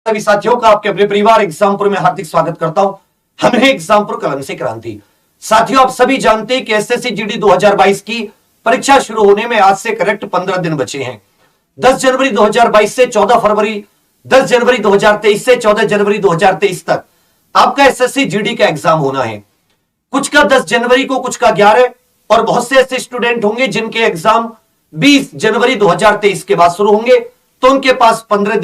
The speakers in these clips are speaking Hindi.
सभी साथियों का आपके अपने परिवार एग्जामपुर में हार्दिक स्वागत करता हूं। हमने एग्जामपुर कलम से क्रांति। साथियों, आप सभी जानते हैं कि एसएससी जीडी 2022 की परीक्षा शुरू होने में आज से करेक्ट 15 दिन बचे हैं। 10 जनवरी 2022 से 14 फरवरी 10 जनवरी 2023 से 14 जनवरी 2023 तक आपका एसएससी जीडी का एग्जाम होना है। कुछ का 10 जनवरी को, कुछ का 11, और बहुत से ऐसे स्टूडेंट होंगे जिनके एग्जाम 20 जनवरी 2023 के बाद शुरू होंगे, तो उनके पास 15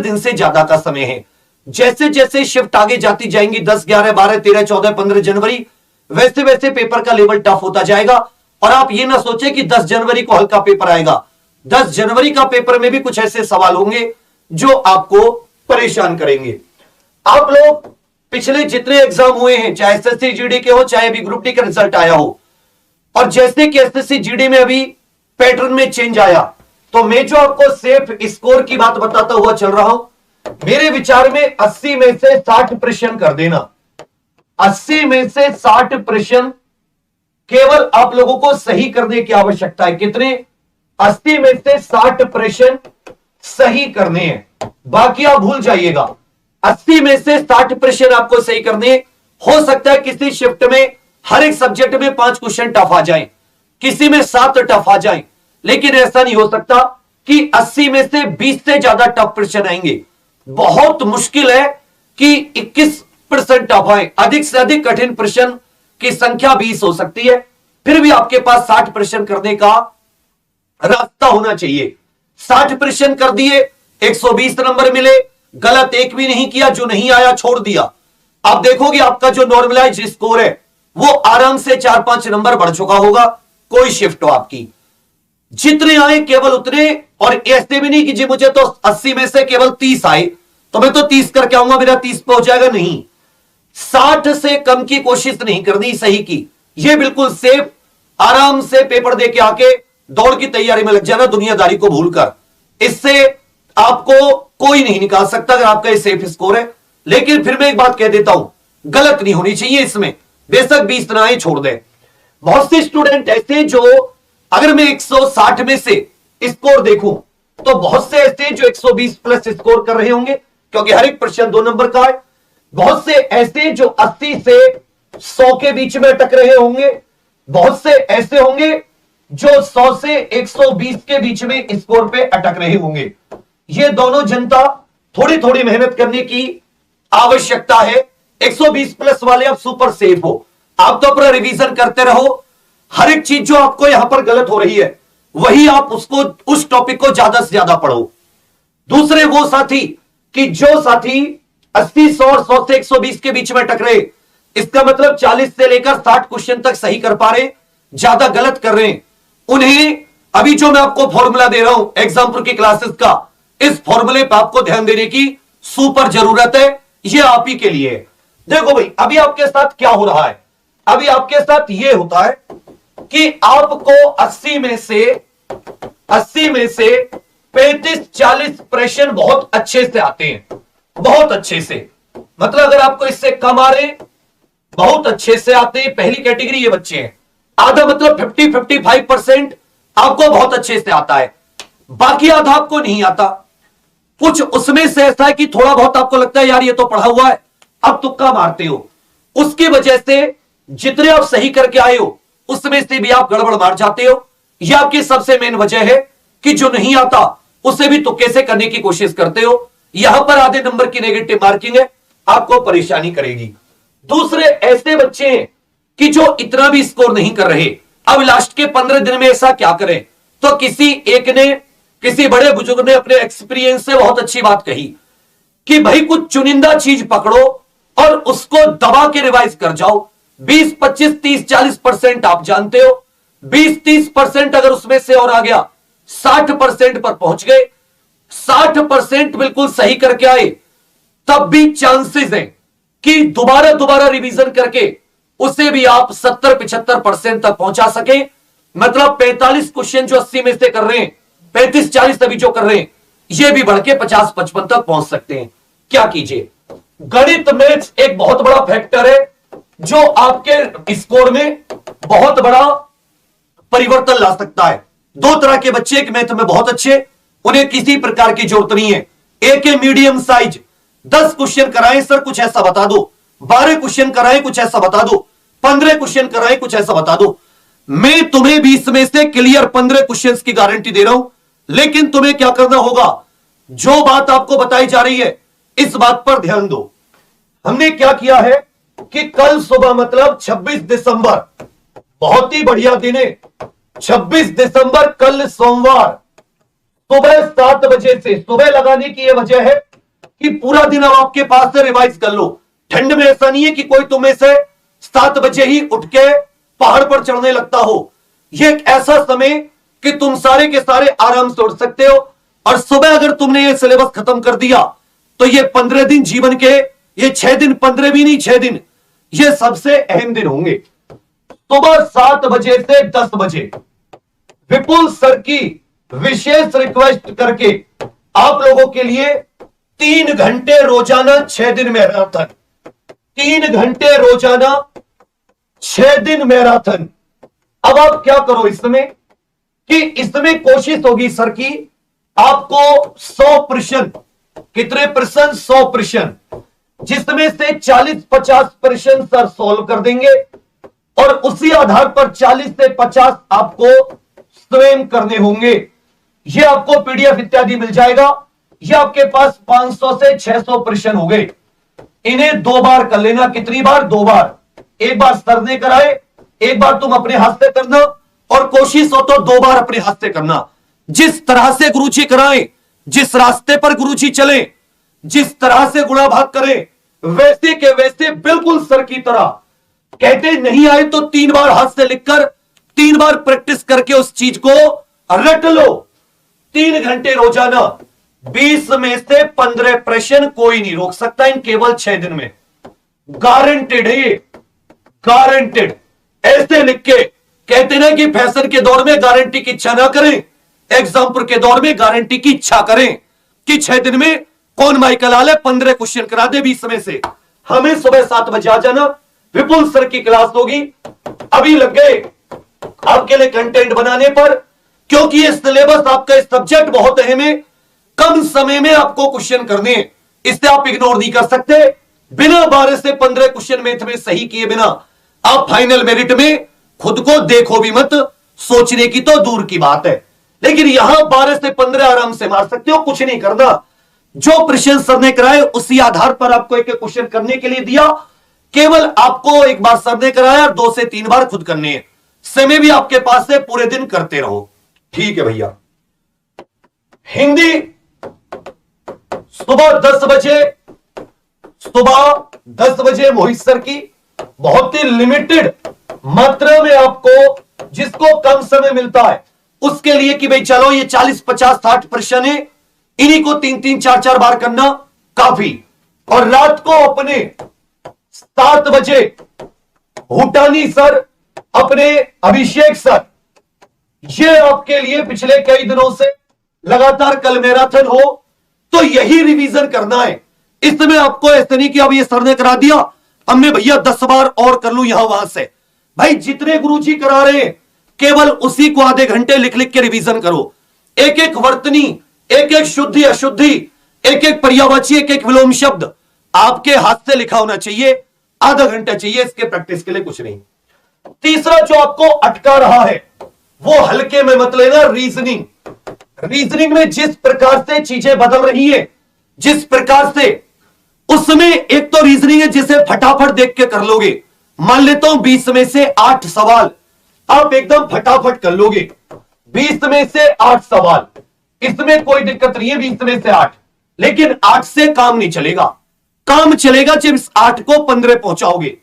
दिन से ज्यादा का समय है। जैसे जैसे शिफ्ट आगे जाती जाएंगी 10, 11, 12, 13, 14, 15 जनवरी, वैसे वैसे पेपर का लेवल टफ होता जाएगा। और आप ये ना सोचे कि 10 जनवरी को हल्का पेपर आएगा। 10 जनवरी का पेपर में भी कुछ ऐसे सवाल होंगे जो आपको परेशान करेंगे। आप लोग पिछले जितने एग्जाम हुए हैं, चाहे एसएससी जीडी के हो, चाहे अभी ग्रुप डी का रिजल्ट आया हो, और जैसे कि एसएससी जीडी में अभी पैटर्न में चेंज आया, तो मैं जो आपको सेफ स्कोर की बात बताता हुआ चल रहा हूं, मेरे विचार में 80 में से 60 प्रश्न कर देना। 80 में से 60 प्रश्न केवल आप लोगों को सही करने की आवश्यकता है। कितने? 80 में से 60 प्रश्न सही करने हैं, बाकी आप भूल जाइएगा। 80 में से 60 प्रश्न आपको सही करने। हो सकता है किसी शिफ्ट में हर एक सब्जेक्ट में 5 क्वेश्चन टफ आ जाए, किसी में 7 टफ आ जाए, लेकिन ऐसा नहीं हो सकता कि 80 में से 20 से ज्यादा टफ प्रश्न आएंगे। बहुत मुश्किल है कि 21% टफ आए। अधिक से अधिक कठिन प्रश्न की संख्या 20 हो सकती है, फिर भी आपके पास 60 प्रश्न करने का रास्ता होना चाहिए। 60 प्रश्न कर दिए, 120 नंबर मिले, गलत एक भी नहीं किया, जो नहीं आया छोड़ दिया। आप देखोगे आपका जो नॉर्मलाइज स्कोर है वो आराम से 4-5 नंबर बढ़ चुका होगा। कोई शिफ्ट हो आपकी, जितने आए केवल उतने। और ऐसे भी नहीं कि जी मुझे तो 80 में से केवल 30 आए तो मैं तो 30 करके आऊंगा, मेरा 30 पे हो जाएगा। नहीं, 60 से कम की कोशिश नहीं करनी, सही की। ये बिल्कुल सेफ, आराम से पेपर दे के आके दौड़ की तैयारी में लग जाना, दुनियादारी को भूलकर। इससे आपको कोई नहीं निकाल सकता अगर आपका ये सेफ स्कोर है। लेकिन फिर मैं एक बात कह देता हूं, गलत नहीं होनी चाहिए इसमें, बेशक 20 ना आए छोड़ दें। बहुत से स्टूडेंट ऐसे जो, अगर मैं 160 में से स्कोर देखूं तो बहुत से ऐसे जो 120 प्लस स्कोर कर रहे होंगे, क्योंकि हर एक प्रश्न 2 नंबर का है। बहुत से ऐसे जो 80 से 100 के बीच में अटक रहे होंगे, बहुत से ऐसे होंगे जो 100 से 120 के बीच में स्कोर पे अटक रहे होंगे। ये दोनों जनता थोड़ी थोड़ी मेहनत करने की आवश्यकता है। 120 प्लस वाले आप सुपर सेफ हो, आप तो अपना रिवीजन करते रहो। हर एक चीज जो आपको यहां पर गलत हो रही है वही आप उसको, उस टॉपिक को ज्यादा से ज्यादा पढ़ो। दूसरे वो साथी कि जो साथी 80, 100 और 100 से 120 के बीच में अटक रहे, इसका मतलब 40 से लेकर 60 क्वेश्चन तक सही कर पा रहे, ज्यादा गलत कर रहे हैं, उन्हें अभी जो मैं आपको फॉर्मूला दे रहा हूं एग्जाम्पल की क्लासेस का, इस फॉर्मूले पर आपको ध्यान देने की सुपर जरूरत है। यह आप ही के लिए है। देखो भाई, अभी आपके साथ क्या हो रहा है? अभी आपके साथ यह होता है कि आपको 80 में से 35-40 प्रश्न बहुत अच्छे से आते हैं, बहुत अच्छे से। मतलब अगर आपको इससे कम आ रहे, बहुत अच्छे से आते हैं। पहली कैटेगरी ये बच्चे हैं। आधा मतलब 50-55% आपको बहुत अच्छे से आता है, बाकी आधा आपको नहीं आता। कुछ उसमें से ऐसा है कि थोड़ा बहुत आपको लगता है यार ये तो पढ़ा हुआ है, अब तुक्का मारते हो। उसकी वजह से जितने आप सही करके आए हो उसमें से भी आप गड़बड़ मार जाते हो। यह आपकी सबसे मेन वजह है कि जो नहीं आता उसे भी तुक्के से करने की कोशिश करते हो। यहां पर आधे नंबर की नेगेटिव मार्किंग है, आपको परेशानी करेगी। दूसरे ऐसे बच्चे हैं कि जो इतना भी स्कोर नहीं कर रहे। अब लास्ट के 15 दिन में ऐसा क्या करें? तो किसी एक ने, किसी बड़े बुजुर्ग ने अपने एक्सपीरियंस से बहुत अच्छी बात कही कि भाई कुछ चुनिंदा चीज पकड़ो और उसको दबा के रिवाइज कर जाओ। 20, 25, 30, 40% आप जानते हो, 20-30% अगर उसमें से और आ गया, 60% पर पहुंच गए, 60% बिल्कुल सही करके आए, तब भी चांसेस हैं कि दोबारा रिवीजन करके उसे भी आप 70-75% तक पहुंचा सके। मतलब 45 क्वेश्चन जो 80 में से कर रहे हैं, 35-40 अभी जो कर रहे हैं, ये भी बढ़ के 50-55 तक पहुंच सकते हैं। क्या कीजिए? गणित मैथ्स एक बहुत बड़ा फैक्टर है जो आपके स्कोर में बहुत बड़ा परिवर्तन ला सकता है। 2 तरह के बच्चे, एक मैथ में बहुत अच्छे, उन्हें किसी प्रकार की जरूरत नहीं है एक है मीडियम साइज, 10 क्वेश्चन कराएं सर कुछ ऐसा बता दो, 12 क्वेश्चन कराएं कुछ ऐसा बता दो, 15 क्वेश्चन कराएं कुछ ऐसा बता दो। मैं तुम्हें 20 में से क्लियर 15 क्वेश्चंस की गारंटी दे रहा हूं, लेकिन तुम्हें क्या करना होगा, जो बात आपको बताई जा रही है इस बात पर ध्यान दो। हमने क्या किया है कि कल सुबह मतलब 26 दिसंबर, बहुत ही बढ़िया दिन है, 26 दिसंबर कल सोमवार सुबह 7 बजे से, सुबह लगाने की यह वजह है कि पूरा दिन अब आपके पास से रिवाइज कर लो। ठंड में ऐसा नहीं है कि कोई तुम्हें से 7 बजे ही उठ के पहाड़ पर चढ़ने लगता हो। यह एक ऐसा समय कि तुम सारे के सारे आराम से उठ सकते हो, और सुबह अगर तुमने ये सिलेबस खत्म कर दिया तो ये 15 दिन जीवन के, ये 6 दिन, 15 भी नहीं 6 दिन, ये सबसे अहम दिन होंगे। सुबह 7 बजे से 10 बजे विपुल सर की विशेष रिक्वेस्ट करके आप लोगों के लिए 3 घंटे रोजाना 6 दिन मैराथन, 3 घंटे रोजाना 6 दिन मैराथन। अब आप क्या करो इसमें कि इसमें कोशिश होगी सर की आपको 100 प्रश्न, कितने प्रश्न, 100 प्रश्न, जिसमें से 40-50 प्रश्न सर सॉल्व कर देंगे, और उसी आधार पर 40 से 50 आपको स्वयं करने होंगे। ये आपको पीडीएफ इत्यादि मिल जाएगा। ये आपके पास 500 से 600 प्रश्न हो गए। इन्हें 2 बार कर लेना। कितनी बार? 2 बार। एक बार सर ने कराए, एक बार तुम अपने हाथ से करना, और कोशिश हो तो 2 बार अपने हाथ से करना। जिस तरह से गुरुजी कराएं, जिस रास्ते पर गुरुजी चले, जिस तरह से गुणा भाग करें, वैसे के वैसे बिल्कुल सर की तरह। कहते नहीं आए तो 3 बार हाथ से लिखकर 3 बार प्रैक्टिस करके उस चीज को रट लो। 3 घंटे रोजाना, 20 में से 15 प्रश्न कोई नहीं रोक सकता इन केवल 6 दिन में। गारंटेड है ये, गारंटेड। ऐसे लिख के कहते ना कि फैशन के दौर में गारंटी की इच्छा ना करें, एग्जाम्पल के दौर में गारंटी की इच्छा करें कि 6 दिन में कौन माइकल आले 15 क्वेश्चन करा दे 20 में से। हमें सुबह 7 बजे आ जाना, विपुल सर की क्लास होगी। अभी लग गए आपके लिए कंटेंट बनाने पर, क्योंकि ये सिलेबस आपका, इस सब्जेक्ट बहुत अहम है। कम समय में आपको क्वेश्चन करने हैं, इससे आप इग्नोर नहीं कर सकते। बिना 12 से 15 क्वेश्चन मैथ में सही किए बिना आप फाइनल मेरिट में खुद को देखो भी मत, सोचने की तो दूर की बात है। लेकिन यहां 12 से 15 आराम से मार सकते हो, कुछ नहीं करना। जो प्रश्न सर ने कराए उसी आधार पर आपको एक एक क्वेश्चन करने के लिए दिया। केवल आपको एक बार सर ने कराया, 2 से 3 बार खुद करने हैं। समय भी आपके पास है, पूरे दिन करते रहो। ठीक है भैया। हिंदी सुबह 10 बजे, सुबह 10 बजे मोहित सर की, बहुत ही लिमिटेड मात्रा में आपको, जिसको कम समय मिलता है उसके लिए कि भाई चलो ये 40, 50, 60 प्रश्न है, इन्हीं को 3-3, 4-4 बार करना काफी। और रात को अपने 7 बजे हुटानी सर, अपने अभिषेक सर, ये आपके लिए पिछले कई दिनों से लगातार कल मैराथन हो तो यही रिवीजन करना है। इसमें आपको ऐसे नहीं कि अब ये सर ने करा दिया, अब मैं भैया 10 बार और कर लूं यहां वहां से। भाई जितने गुरुजी करा रहे हैं केवल उसी को आधे घंटे लिख लिख के रिवीजन करो। एक एक वर्तनी, एक एक शुद्धि अशुद्धि, एक एक पर्यायवाची, एक एक विलोम शब्द आपके हाथ से लिखा होना चाहिए। आधा घंटा चाहिए इसके प्रैक्टिस के लिए, कुछ नहीं। तीसरा जो आपको अटका रहा है वो हल्के में मत लेना, रीजनिंग। रीजनिंग में जिस प्रकार से चीजें बदल रही है, जिस प्रकार से, उसमें एक तो रीजनिंग है जिसे फटाफट देख के कर लोगे। मान लेता हूं 20 में से 8 सवाल आप एकदम फटाफट कर लोगे। 20 में से 8 सवाल, इसमें कोई दिक्कत नहीं है 20 में से 8। लेकिन 8 से काम नहीं चलेगा। काम चलेगा जब इस 8 को 15 पहुंचाओगे।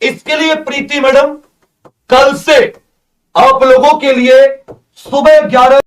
इसके लिए प्रीति मैडम कल से आप लोगों के लिए सुबह 11